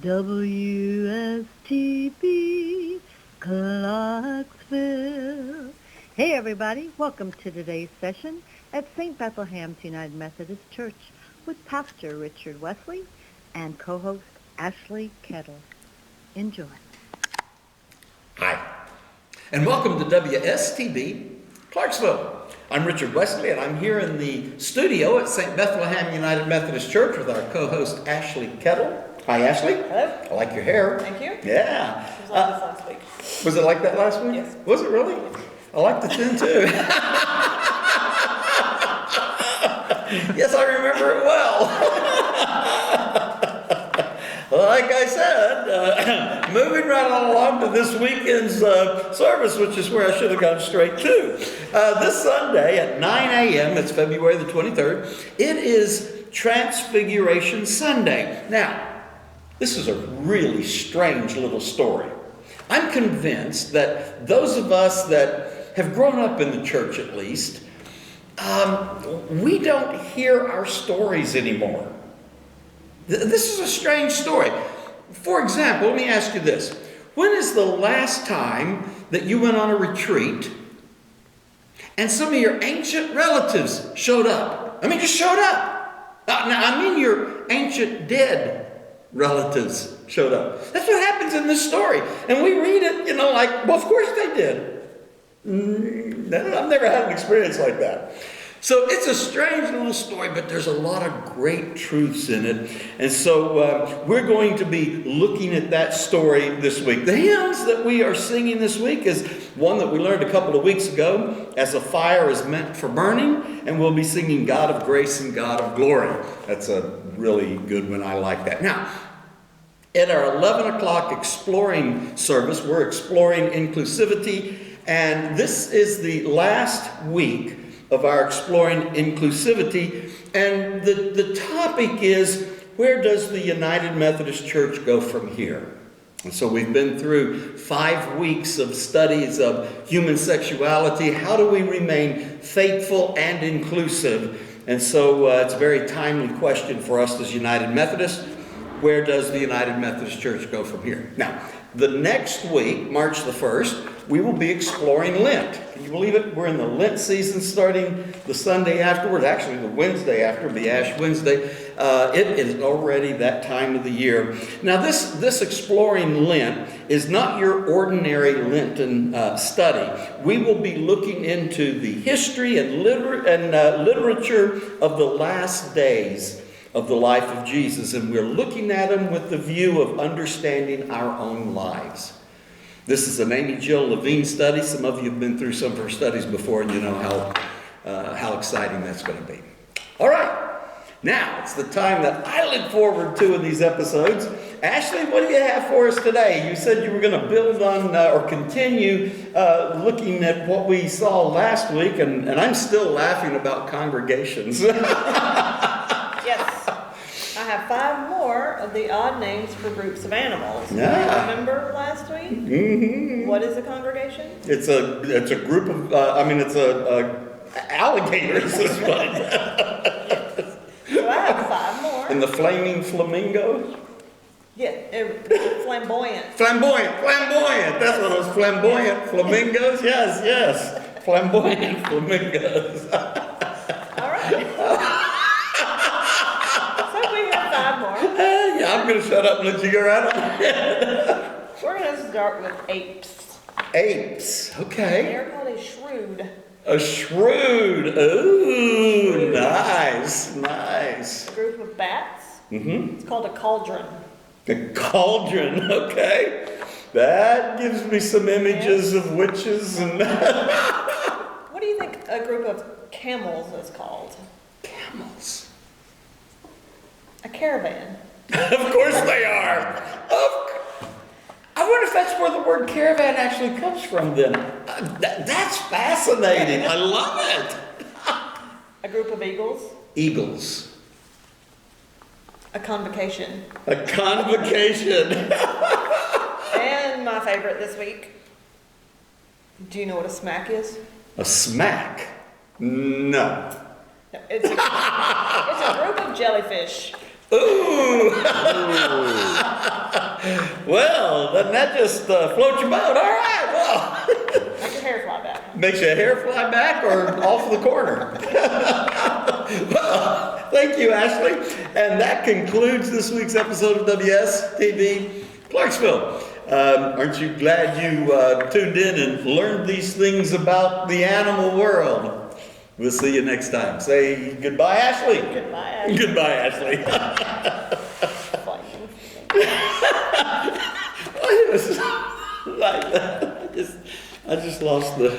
WSTB, Clarksville. Hey everybody, welcome to today's session at St. Bethlehem's United Methodist Church with Pastor Richard Wesley and co-host Ashley Kettle. Enjoy. Hi, and welcome to WSTB, Clarksville. I'm Richard Wesley, and I'm here in the studio at St. Bethlehem United Methodist Church with our co-host Ashley Kettle. Hi, Ashley. Hello. I like your hair. Thank you. Yeah. It was like this last week. Was it like that last week? Yes. Was it really? I like the tune too. Yes, I remember it well. Like I said, moving right on along to this weekend's service, which is where I should have gone straight to. This Sunday at 9 a.m., it's February the 23rd, it is Transfiguration Sunday. Now, this is a really strange little story. I'm convinced that those of us that have grown up in the church at least, we don't hear our stories anymore. This is a strange story. For example, let me ask you this. When is the last time that you went on a retreat and some of your ancient relatives showed up? I mean, just showed up. Now, I mean your ancient dead relatives showed up. That's what happens in this story. And we read it, like, well, of course they did. I've never had an experience like that. So it's a strange little story, but there's a lot of great truths in it. And so we're going to be looking at that story this week. The hymns that we are singing this week is one that we learned a couple of weeks ago, As a Fire is Meant for Burning, and we'll be singing God of Grace and God of Glory. That's a really good one. I like that. Now, at our 11 o'clock exploring service, we're exploring inclusivity, and this is the last week of our exploring inclusivity, and the topic is, where does the United Methodist Church go from here? And so we've been through 5 weeks of studies of human sexuality. How do we remain faithful and inclusive? And so it's a very timely question for us as United Methodists. Where does the United Methodist Church go from here? Now, the next week, March the 1st, we will be exploring Lent. Can you believe it? We're in the Lent season starting the Sunday afterward. Actually, the Wednesday after, the Ash Wednesday. It is already that time of the year. Now, this exploring Lent is not your ordinary Lenten study. We will be looking into the history and literature of the last days of the life of Jesus, and we're looking at them with the view of understanding our own lives. This is an Amy Jill Levine study. Some of you have been through some of her studies before, and you know how exciting that's going to be. All right, now it's the time that I look forward to in these episodes. Ashley, what do you have for us today? You said you were going to build on or continue looking at what we saw last week, and I'm still laughing about congregations. I have 5 more of the odd names for groups of animals. Yeah. Remember last week? Mm-hmm. What is a congregation? It's a group of, it's alligators is what. So I have 5 more. And the flaming flamingos? Yeah, flamboyant. Flamboyant. That's what it was, flamboyant flamingos. Yes. Flamboyant flamingos. All right. Yeah, I'm going to shut up and let you go right on. We're going to start with apes. Apes, okay. They're called a shrew. A shrew. Ooh, nice. A group of bats. Mm-hmm. It's called a cauldron. A cauldron, okay. That gives me some images of witches and... What do you think a group of camels is called? Camels. A caravan. Of course they are. I wonder if that's where the word caravan actually comes from then. That's fascinating. I love it. A group of eagles. Eagles. A convocation. A convocation. And my favorite this week. Do you know what a smack is? A smack? No. It's a group of jellyfish. Ooh! Well, doesn't that just float your boat? All right, well. Make your hair fly back. Makes your hair fly back or off the corner. Well, thank you, Ashley. And that concludes this week's episode of WSTB Clarksville. Aren't you glad you tuned in and learned these things about the animal world? We'll see you next time. Say goodbye, Ashley. Goodbye, Ashley. Goodbye, Ashley. Why was it like that? I just lost the